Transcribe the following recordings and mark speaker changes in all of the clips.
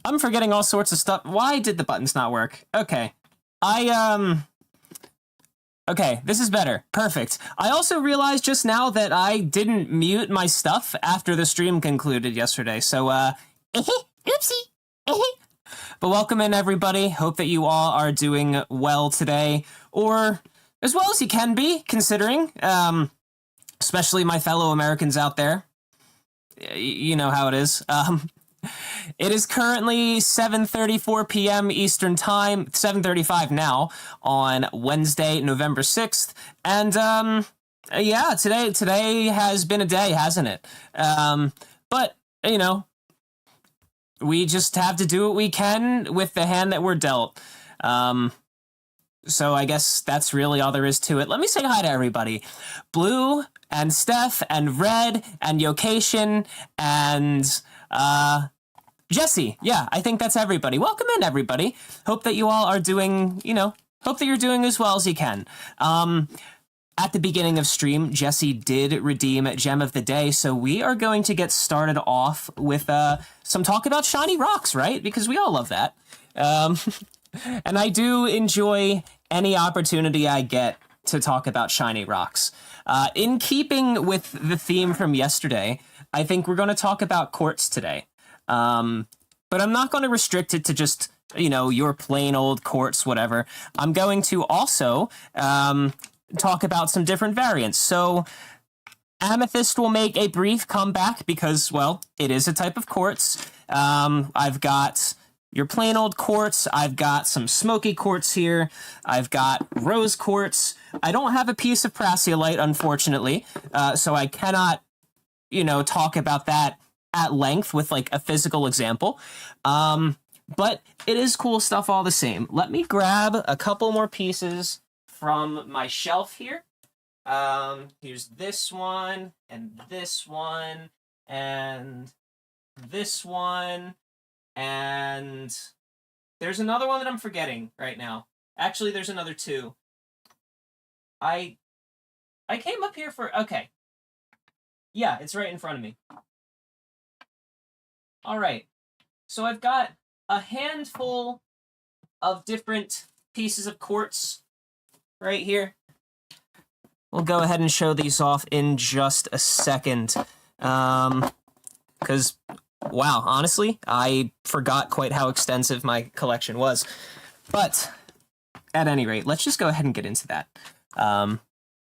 Speaker 1: I'm forgetting all sorts of stuff. Why did the buttons not work? Okay. Okay, this is better. Perfect. I also realized just now that I didn't mute my stuff after the stream concluded yesterday, so, oopsie. But welcome in, everybody. Hope that you all are doing well today, or as well as you can be, considering, especially my fellow Americans out there. You know how it is. It is currently 7:34 p.m. Eastern Time, 7:35 now, on Wednesday, November 6th. And, yeah, today has been a day, hasn't it? But, you know, we just have to do what we can with the hand that we're dealt. So I guess that's really all there is to it. Let me say hi to everybody. Blue and Steph and Red and Yocation and Jesse. Yeah, I think that's everybody. Welcome in, everybody. Hope that you all are doing, hope that you're doing as well as you can. At the beginning of stream, Jesse did redeem Gem of the Day, so we are going to get started off with some talk about shiny rocks, right? Because we all love that. And I do enjoy any opportunity I get to talk about shiny rocks. In keeping with the theme from yesterday, I think we're going to talk about quartz today. But I'm not going to restrict it to just, your plain old quartz, whatever. I'm going to also talk about some different variants. So amethyst will make a brief comeback because, well, it is a type of quartz. I've got your plain old quartz. I've got some smoky quartz here. I've got rose quartz. I don't have a piece of prasiolite, unfortunately, so I cannot, talk about that at length with like a physical example. But it is cool stuff all the same. Let me grab a couple more pieces from my shelf here. Here's this one, and this one, and this one, and there's another one that I'm forgetting right now. Actually, there's another two. I came up here for... Okay. Yeah, it's right in front of me. All right. So I've got a handful of different pieces of quartz right here. We'll go ahead and show these off in just a second. Because, wow, honestly, I forgot quite how extensive my collection was. But, at any rate, let's just go ahead and get into that.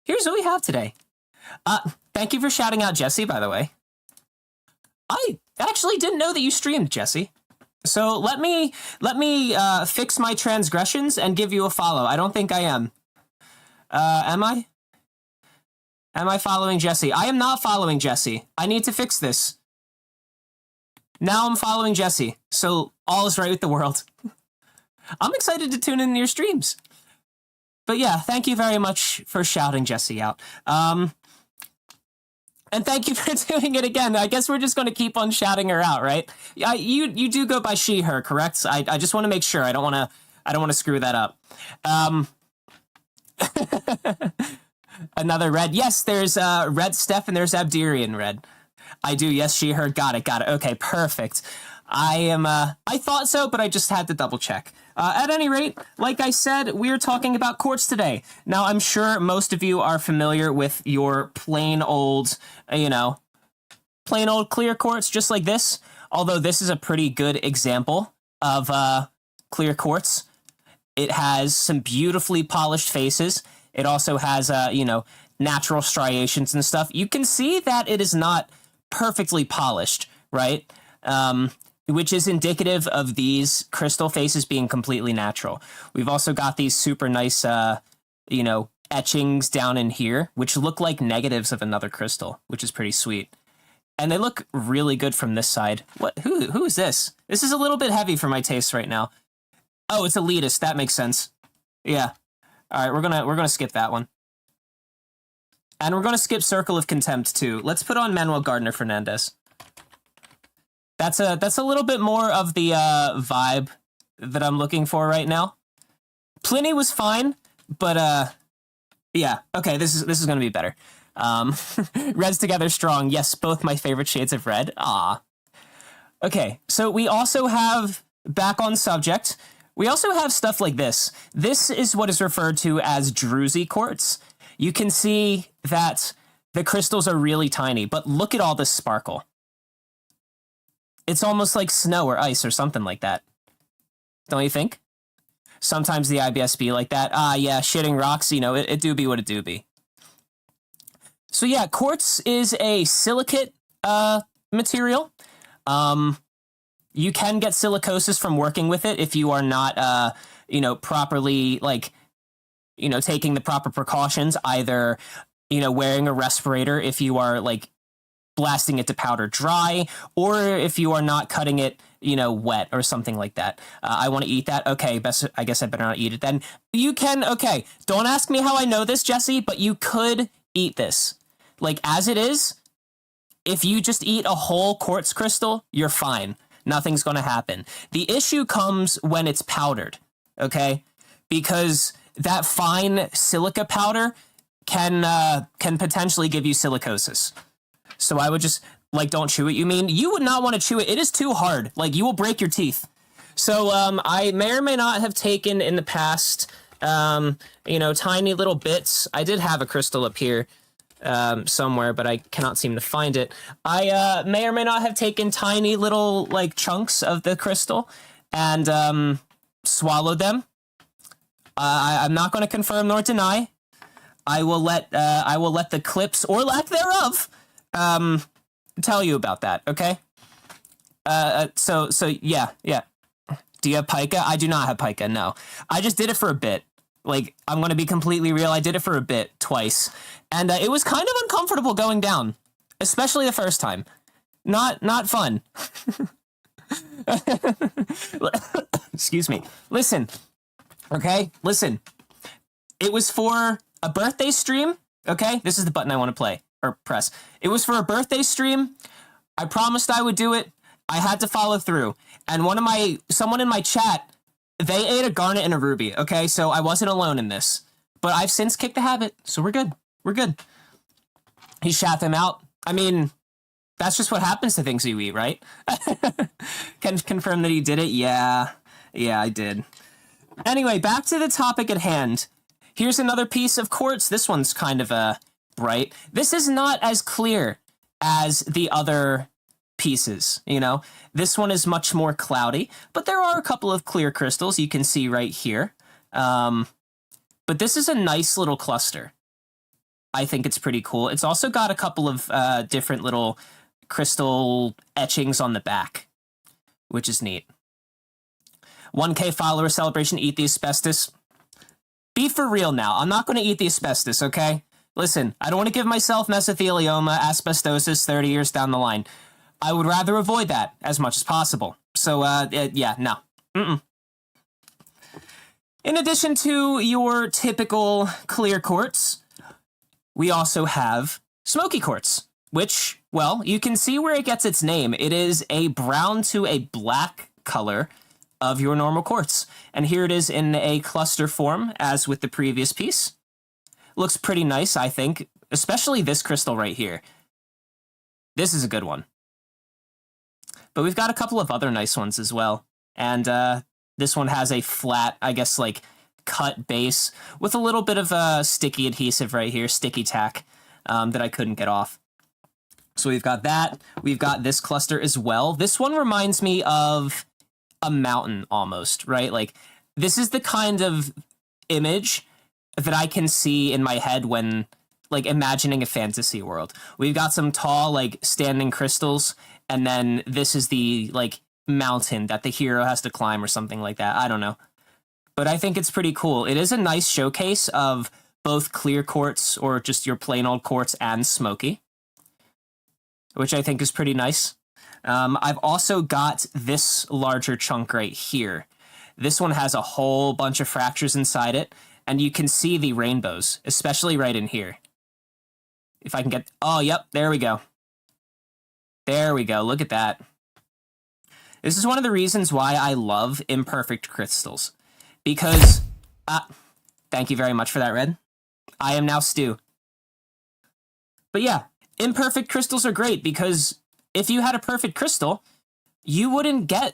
Speaker 1: Here's what we have today. Thank you for shouting out Jesse, by the way. I actually didn't know that you streamed, Jesse. So let me fix my transgressions and give you a follow. I don't think I am. Am I? Am I following Jesse? I am not following Jesse. I need to fix this. Now I'm following Jesse, so all is right with the world. I'm excited to tune in your streams. But yeah, thank you very much for shouting Jesse out. And thank you for doing it again. I guess we're just going to keep on shouting her out, right? You do go by she, her, correct? I just want to make sure. I don't want to screw that up. Another red. Yes, there's red Steph and there's Abderian red. I do. Yes, she, her. Got it. Okay, perfect. I thought so, but I just had to double check. At any rate, like I said, we're talking about quartz today. Now, I'm sure most of you are familiar with your plain old, plain old clear quartz, just like this. Although this is a pretty good example of clear quartz. It has some beautifully polished faces. It also has, natural striations and stuff. You can see that it is not perfectly polished, right? Which is indicative of these crystal faces being completely natural. We've also got these super nice, etchings down in here, which look like negatives of another crystal, which is pretty sweet. And they look really good from this side. What? Who is this? This is a little bit heavy for my taste right now. Oh, it's elitist. That makes sense. Yeah. All right, we're gonna skip that one. And we're gonna skip Circle of Contempt too. Let's put on Manuel Gardner Fernandez. That's a little bit more of the vibe that I'm looking for right now. Pliny was fine, but yeah, okay, this is gonna be better. Reds together strong. Yes, both my favorite shades of red. Ah. Okay, so we also have back on subject, we also have stuff like this. This is what is referred to as druzy quartz. You can see that the crystals are really tiny, but look at all this sparkle. It's almost like snow or ice or something like that. Don't you think? Sometimes the IBS be like that. Yeah, shitting rocks, you know, it do be what it do be. So yeah, quartz is a silicate material. You can get silicosis from working with it if you are not, you know, properly, like, you know, taking the proper precautions, either, you know, wearing a respirator if you are, like, blasting it to powder dry, or if you are not cutting it, you know, wet or something like that. I want to eat that. Okay, I guess I better not eat it then. You can, okay, don't ask me how I know this, Jesse, but you could eat this. Like, as it is, if you just eat a whole quartz crystal, you're fine. Nothing's going to happen. The issue comes when it's powdered, okay? Because that fine silica powder can potentially give you silicosis. So I would just, like, don't chew it. You mean you would not want to chew it. It is too hard. Like, you will break your teeth. So I may or may not have taken in the past, you know, tiny little bits. I did have a crystal up here somewhere, but I cannot seem to find it. I may or may not have taken tiny little, like, chunks of the crystal and swallowed them. I'm not going to confirm nor deny. I will let the clips or lack thereof tell you about that. Okay. So yeah. Do you have pica? I do not have pica. No, I just did it for a bit. Like, I'm going to be completely real. I did it for a bit, twice. And it was kind of uncomfortable going down, especially the first time. Not fun. Excuse me. Listen. Okay? Listen. It was for a birthday stream. Okay? This is the button I want to play or press. It was for a birthday stream. I promised I would do it. I had to follow through. And someone in my chat, they ate a garnet and a ruby, okay? So I wasn't alone in this. But I've since kicked the habit, so we're good. We're good. He shat them out. I mean, that's just what happens to things you eat, right? Can confirm that he did it? Yeah, I did. Anyway, back to the topic at hand. Here's another piece of quartz. This one's kind of bright. This is not as clear as the other pieces, you know? This one is much more cloudy, but there are a couple of clear crystals you can see right here. But this is a nice little cluster. I think it's pretty cool. It's also got a couple of different little crystal etchings on the back, which is neat. 1K follower celebration, eat the asbestos. Be for real now. I'm not going to eat the asbestos, okay? Listen, I don't want to give myself mesothelioma, asbestosis 30 years down the line. I would rather avoid that as much as possible. So, yeah, no. In addition to your typical clear quartz, we also have smoky quartz, which, well, you can see where it gets its name. It is a brown to a black color of your normal quartz. And here it is in a cluster form, as with the previous piece. Looks pretty nice, I think, especially this crystal right here. This is a good one. But we've got a couple of other nice ones as well. And this one has a flat, I guess, like, cut base with a little bit of sticky adhesive right here, sticky tack, that I couldn't get off. So we've got that. We've got this cluster as well. This one reminds me of a mountain almost, right? Like, this is the kind of image that I can see in my head when, like, imagining a fantasy world. We've got some tall, like, standing crystals, and then this is the, like, mountain that the hero has to climb or something like that. I don't know. But I think it's pretty cool. It is a nice showcase of both clear quartz or just your plain old quartz and smoky, which I think is pretty nice. I've also got this larger chunk right here. This one has a whole bunch of fractures inside it, and you can see the rainbows, especially right in here. If I can get... Oh, yep, there we go. There we go, look at that. This is one of the reasons why I love imperfect crystals. Because... thank you very much for that, Red. I am now Stu. But yeah, imperfect crystals are great because if you had a perfect crystal, you wouldn't get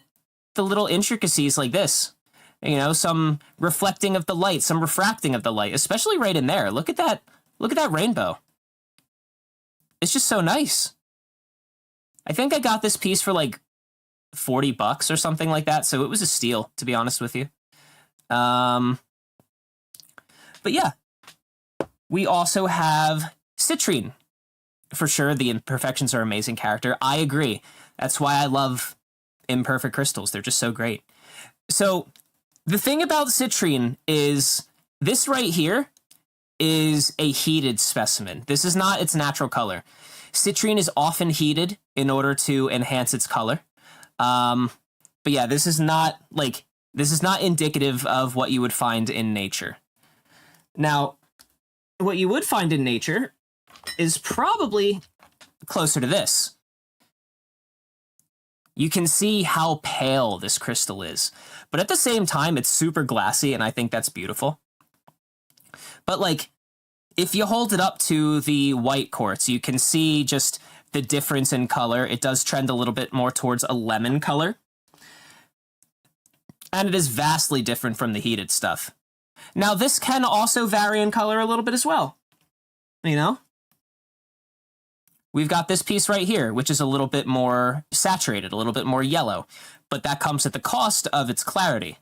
Speaker 1: the little intricacies like this. You know, some reflecting of the light, some refracting of the light, especially right in there. Look at that. Look at that rainbow. It's just so nice. I think I got this piece for like $40 or something like that, so it was a steal, to be honest with you. But yeah, we also have Citrine. For sure, the imperfections are amazing character. I agree. That's why I love imperfect crystals. They're just so great. So the thing about Citrine is this right here is a heated specimen. This is not its natural color. Citrine is often heated in order to enhance its color. But yeah, this is not indicative of what you would find in nature. Now, what you would find in nature is probably closer to this. You can see how pale this crystal is, but at the same time, it's super glassy, and I think that's beautiful. But like, if you hold it up to the white quartz, you can see just the difference in color. It does trend a little bit more towards a lemon color. And it is vastly different from the heated stuff. Now, this can also vary in color a little bit as well. You know? We've got this piece right here, which is a little bit more saturated, a little bit more yellow. But that comes at the cost of its clarity,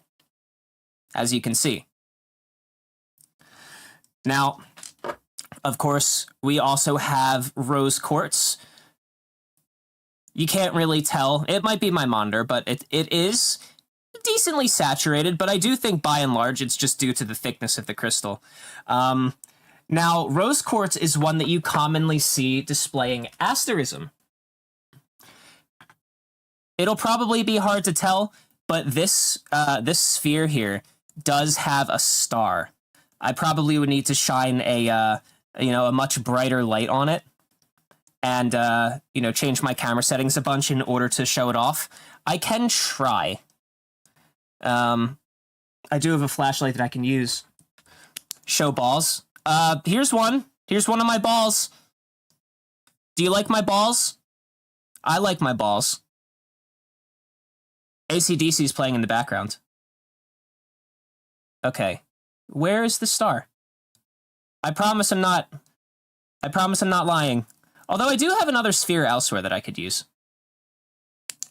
Speaker 1: as you can see. Now, of course, we also have rose quartz. You can't really tell. It might be my monitor, but it is decently saturated, but I do think by and large it's just due to the thickness of the crystal. Now, rose quartz is one that you commonly see displaying asterism. It'll probably be hard to tell, but this sphere here does have a star. I probably would need to shine a much brighter light on it, and change my camera settings a bunch in order to show it off. I can try. I do have a flashlight that I can use. Show balls. Here's one. Here's one of my balls. Do you like my balls? I like my balls. AC/DC is playing in the background. Okay. Where is the star? I promise I'm not lying. Although I do have another sphere elsewhere that I could use.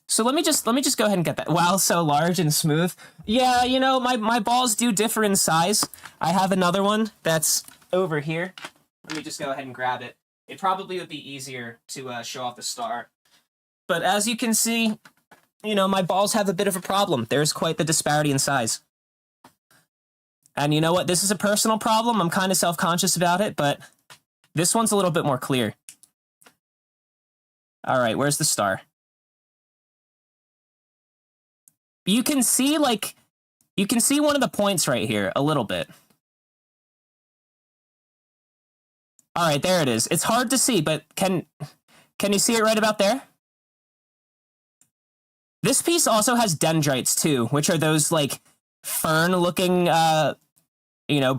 Speaker 1: So let me just go ahead and get that. Wow, so large and smooth. Yeah, you know, my balls do differ in size. I have another one that's over here. Let me just go ahead and grab it. It probably would be easier to show off the star. But as you can see, you know, my balls have a bit of a problem. There's quite the disparity in size. And you know what? This is a personal problem. I'm kind of self-conscious about it, but this one's a little bit more clear. All right, where's the star? You can see one of the points right here a little bit. All right, there it is. It's hard to see, but can you see it right about there? This piece also has dendrites too, which are those like fern-looking,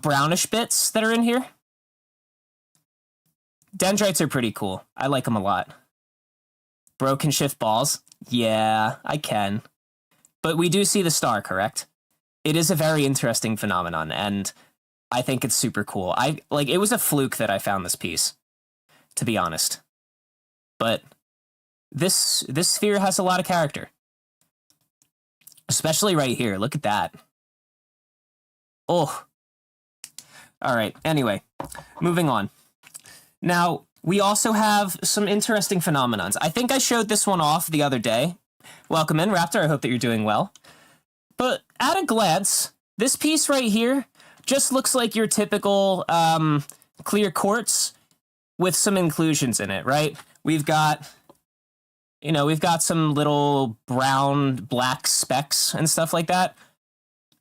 Speaker 1: brownish bits that are in here. Dendrites are pretty cool. I like them a lot. Bro can shift balls? Yeah, I can. But we do see the star, correct? It is a very interesting phenomenon, and I think it's super cool. It was a fluke that I found this piece, to be honest. But this sphere has a lot of character. Especially right here. Look at that. Oh. All right. Anyway, moving on. Now, we also have some interesting phenomenons. I think I showed this one off the other day. Welcome in, Raptor. I hope that you're doing well. But at a glance, this piece right here just looks like your typical clear quartz with some inclusions in it, right? We've got some little brown, black specks and stuff like that.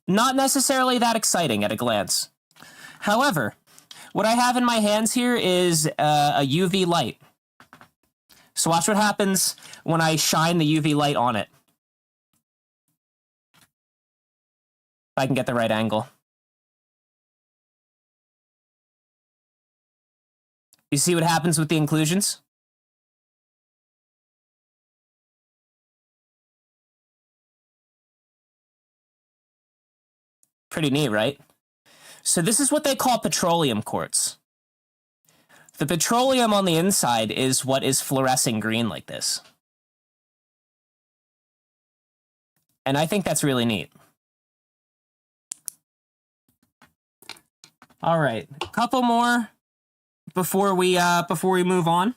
Speaker 1: Not necessarily that exciting at a glance. However, what I have in my hands here is a UV light. So watch what happens when I shine the UV light on it. If I can get the right angle. You see what happens with the inclusions? Pretty neat, right? So this is what they call petroleum quartz. The petroleum on the inside is what is fluorescing green like this. And I think that's really neat. All right, a couple more before we move on.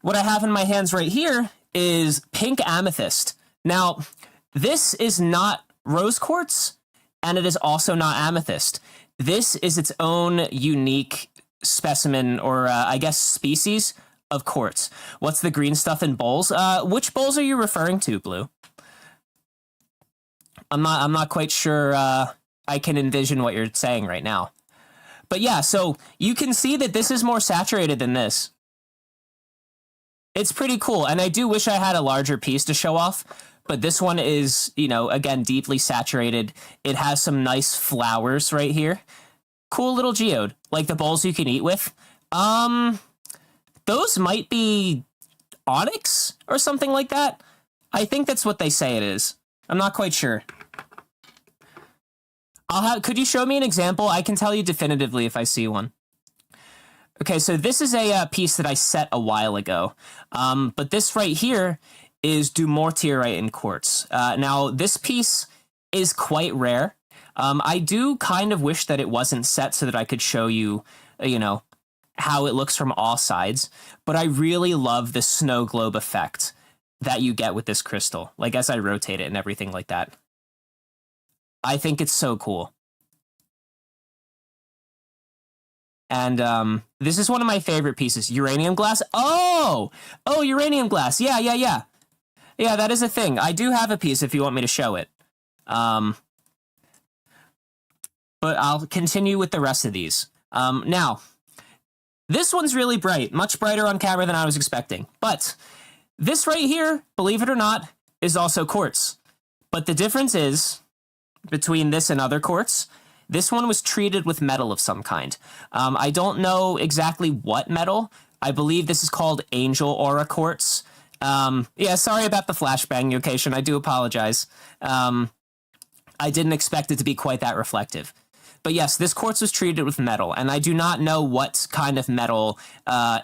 Speaker 1: What I have in my hands right here is pink amethyst. Now, this is not rose quartz, and it is also not amethyst. This is its own unique specimen, or I guess species of quartz. What's the green stuff in bowls? Which bowls are you referring to, Blue? I'm not quite sure I can envision what you're saying right now. But yeah, so you can see that this is more saturated than this. It's pretty cool, and I do wish I had a larger piece to show off, but this one is, you know, again, deeply saturated. It has some nice flowers right here. Cool little geode, like the bowls you can eat with. Those might be onyx or something like that. I think that's what they say it is. I'm not quite sure. Could you show me an example? I can tell you definitively if I see one. Okay, so this is a piece that I set a while ago. But this right here is dumortierite in quartz. Now, this piece is quite rare. I do kind of wish that it wasn't set so that I could show you, you know, how it looks from all sides. But I really love the snow globe effect that you get with this crystal, like as I rotate it and everything like that. I think it's so cool. And this is one of my favorite pieces. Uranium glass. Oh, uranium glass. Yeah. Yeah, that is a thing. I do have a piece if you want me to show it. But I'll continue with the rest of these. Now, this one's really bright. Much brighter on camera than I was expecting. But this right here, believe it or not, is also quartz. But the difference is, between this and other quartz, this one was treated with metal of some kind. I don't know exactly what metal. I believe this is called angel aura quartz. Yeah, sorry about the flashbang location. I do apologize. I didn't expect it to be quite that reflective. But yes, this quartz was treated with metal, and I do not know what kind of metal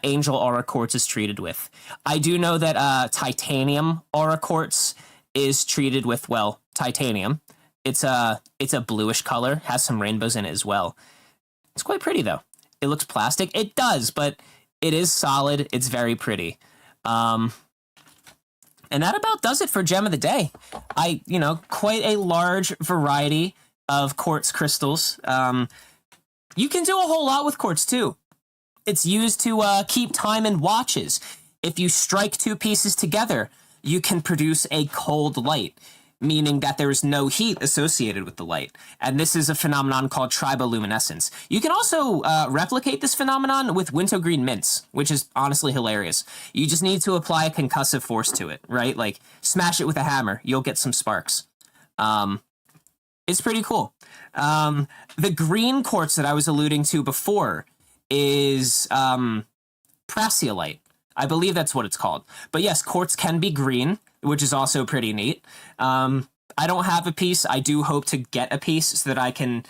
Speaker 1: angel aura quartz is treated with. I do know that titanium aura quartz is treated with, well, titanium. It's a bluish color, has some rainbows in it as well. It's quite pretty, though. It looks plastic. It does, but it is solid. It's very pretty. And that about does it for Gem of the Day. Quite a large variety of quartz crystals. You can do a whole lot with quartz, too. It's used to keep time in watches. If you strike two pieces together, you can produce a cold light, meaning that there is no heat associated with the light. And this is a phenomenon called triboluminescence. You can also replicate this phenomenon with wintergreen mints, which is honestly hilarious. You just need to apply a concussive force to it, right? Like, smash it with a hammer, you'll get some sparks. It's pretty cool. The green quartz that I was alluding to before is prasiolite. I believe that's what it's called. But yes, quartz can be green, which is also pretty neat. I don't have a piece. I do hope to get a piece so that I can,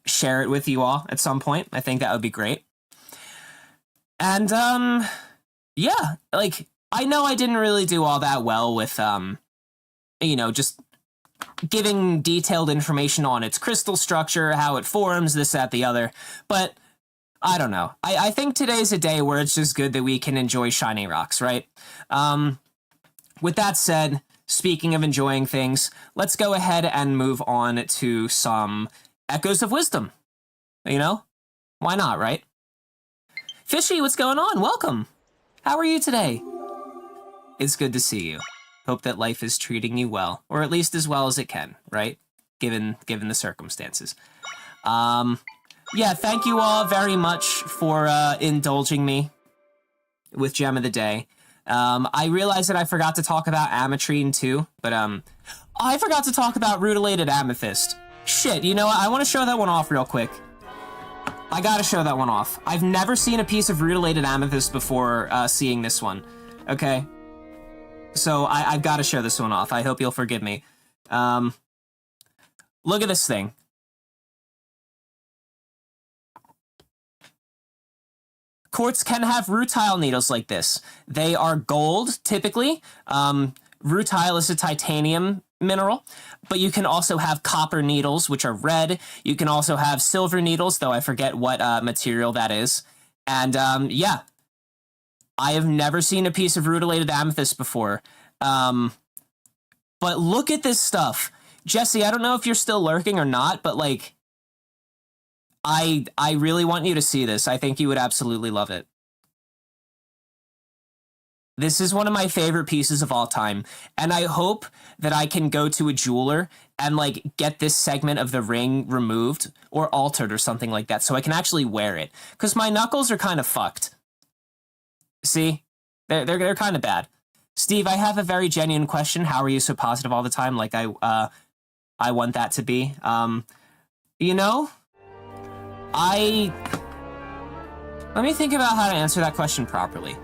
Speaker 1: share it with you all at some point. I think that would be great. And, yeah, like, I know I didn't really do all that well with, just giving detailed information on its crystal structure, how it forms, this, that, the other. But I don't know. I think today's a day where it's just good that we can enjoy shiny rocks, right? With that said, speaking of enjoying things, let's go ahead and move on to some Echoes of Wisdom. Why not, right? Fishy, what's going on? Welcome. How are you today? It's good to see you. Hope that life is treating you well, or at least as well as it can, right? Given the circumstances. Yeah, thank you all very much for indulging me with Gem of the Day. I realized that I forgot to talk about ametrine too, but I forgot to talk about rutilated amethyst. Shit, you know what? I want to show that one off real quick. I gotta show that one off. I've never seen a piece of rutilated amethyst before seeing this one. Okay? So I've got to show this one off. I hope you'll forgive me. Look at this thing. Quartz can have rutile needles like this. They are gold, typically. Rutile is a titanium mineral, but you can also have copper needles, which are red. You can also have silver needles, though I forget what material that is. And yeah, I have never seen a piece of rutilated amethyst before. But look at this stuff. Jesse, I don't know if you're still lurking or not, but like, I really want you to see this. I think you would absolutely love it. This is one of my favorite pieces of all time, and I hope that I can go to a jeweler and like get this segment of the ring removed or altered or something like that so I can actually wear it, because my knuckles are kind of fucked. See? They're kind of bad. Steve, I have a very genuine question. How are you so positive all the time? Like I want that to be. You know, let me think about how to answer that question properly.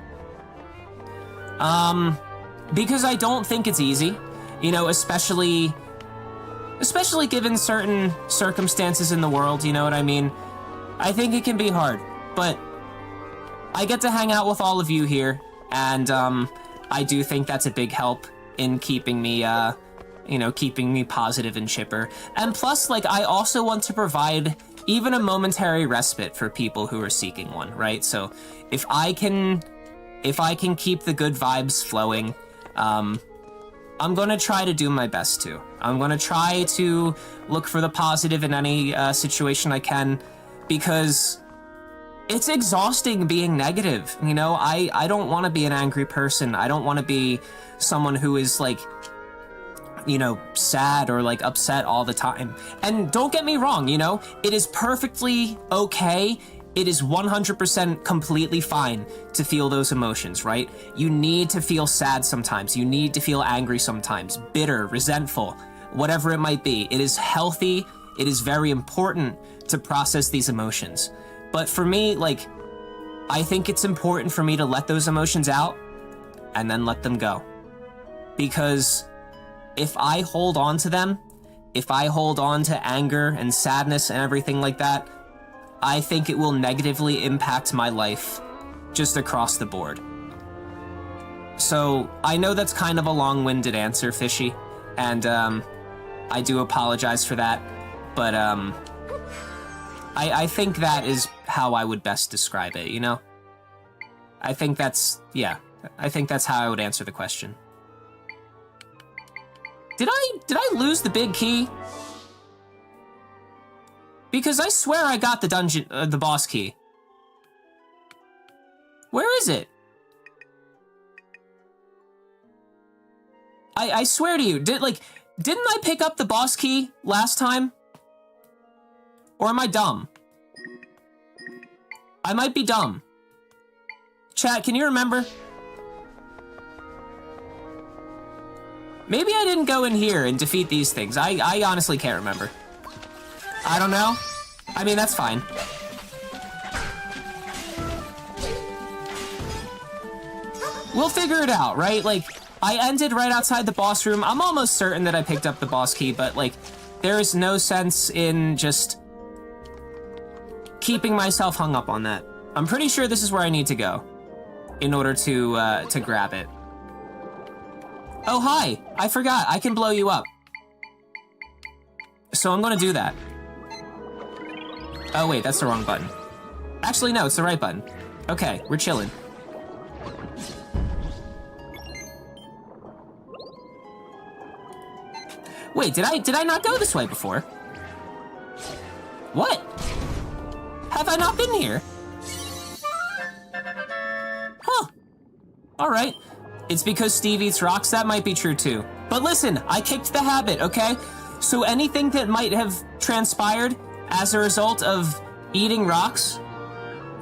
Speaker 1: Because I don't think it's easy, you know, especially given certain circumstances in the world, you know what I mean? I think it can be hard, but I get to hang out with all of you here, and, I do think that's a big help in keeping me, keeping me positive and chipper. And plus, like, I also want to provide even a momentary respite for people who are seeking one, right? So if I can keep the good vibes flowing, I'm going to try to do my best to. I'm going to try to look for the positive in any situation I can, because it's exhausting being negative, you know? I don't want to be an angry person. I don't want to be someone who is, like, you know, sad or, like, upset all the time. And don't get me wrong, you know? It is perfectly okay. It is 100% completely fine to feel those emotions, right? You need to feel sad sometimes. You need to feel angry sometimes, bitter, resentful, whatever it might be. It is healthy. It is very important to process these emotions. But for me, like, I think it's important for me to let those emotions out and then let them go. Because if I hold on to them, if I hold on to anger and sadness and everything like that, I think it will negatively impact my life just across the board. So I know that's kind of a long-winded answer, Fishy, and I do apologize for that, but I think that is how I would best describe it, you know? I think that's how I would answer the question. Did I lose the big key? Because I swear I got the boss key. Where is it? I swear to you, didn't I pick up the boss key last time? Or am I dumb? I might be dumb. Chat, can you remember? Maybe I didn't go in here and defeat these things. I honestly can't remember. I don't know. I mean, that's fine. We'll figure it out, right? Like, I ended right outside the boss room. I'm almost certain that I picked up the boss key, but, like, there is no sense in just keeping myself hung up on that. I'm pretty sure this is where I need to go in order to grab it. Oh, hi! I forgot. I can blow you up. So I'm gonna do that. Oh, wait, that's the wrong button. Actually, no, it's the right button. Okay, we're chilling. Wait, did I not go this way before? What? Have I not been here? Huh. Alright. It's because Steve eats rocks? That might be true too. But listen, I kicked the habit, okay? So anything that might have transpired as a result of eating rocks,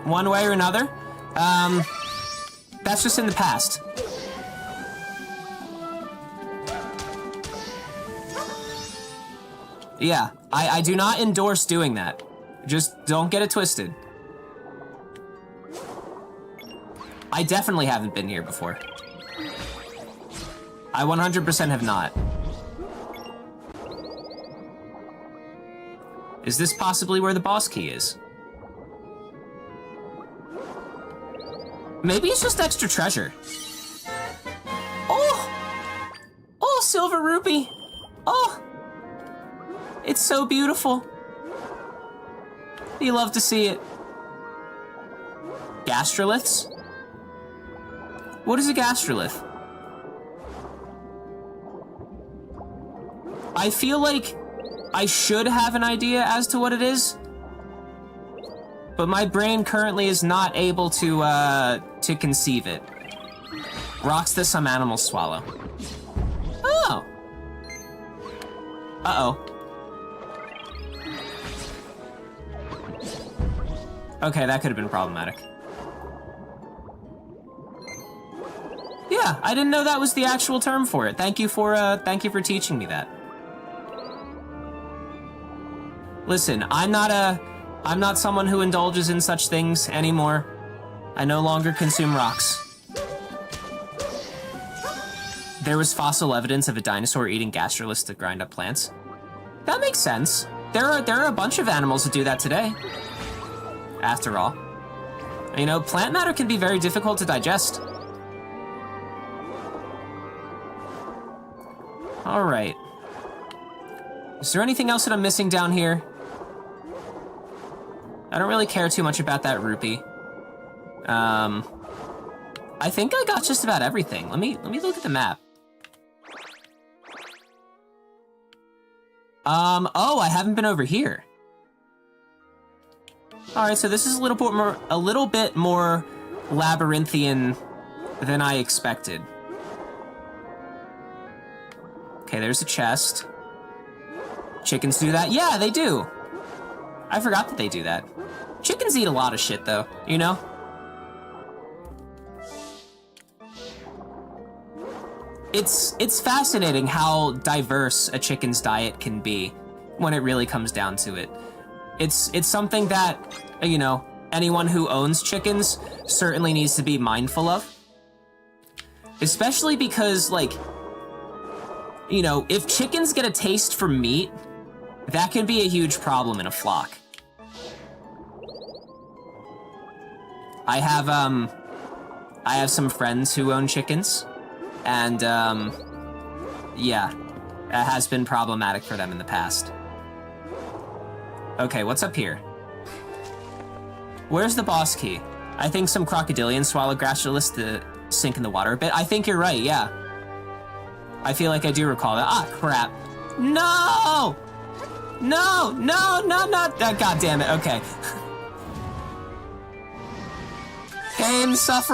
Speaker 1: one way or another, that's just in the past. Yeah, I do not endorse doing that. Just don't get it twisted. I definitely haven't been here before. I 100% have not. Is this possibly where the boss key is? Maybe it's just extra treasure. Oh! Oh, silver rupee! Oh! It's so beautiful. You love to see it. Gastroliths? What is a gastrolith? I feel like I should have an idea as to what it is, but my brain currently is not able to conceive it. Rocks that some animals swallow. Oh. Uh-oh. Okay, that could have been problematic. Yeah, I didn't know that was the actual term for it. Thank you for teaching me that. Listen, I'm not someone who indulges in such things anymore. I no longer consume rocks. There was fossil evidence of a dinosaur eating gastroliths to grind up plants. That makes sense. There are a bunch of animals that do that today. After all. You know, plant matter can be very difficult to digest. All right. Is there anything else that I'm missing down here? I don't really care too much about that rupee. I think I got just about everything. Let me look at the map. Oh, I haven't been over here. All right, so this is a little bit more labyrinthian than I expected. Okay, there's a chest. Chickens do that? Yeah, they do. I forgot that they do that. Chickens eat a lot of shit, though, you know? It's fascinating how diverse a chicken's diet can be when it really comes down to it. It's something that, you know, anyone who owns chickens certainly needs to be mindful of. Especially because, like, you know, if chickens get a taste for meat, that can be a huge problem in a flock. I have some friends who own chickens, and, yeah, that has been problematic for them in the past. Okay, what's up here? Where's the boss key? I think some crocodilians swallow gastroliths to sink in the water a bit. I think you're right, yeah. I feel like I do recall that. Ah, crap. No! No, no, no, no! God damn it, okay. Pain, suffering.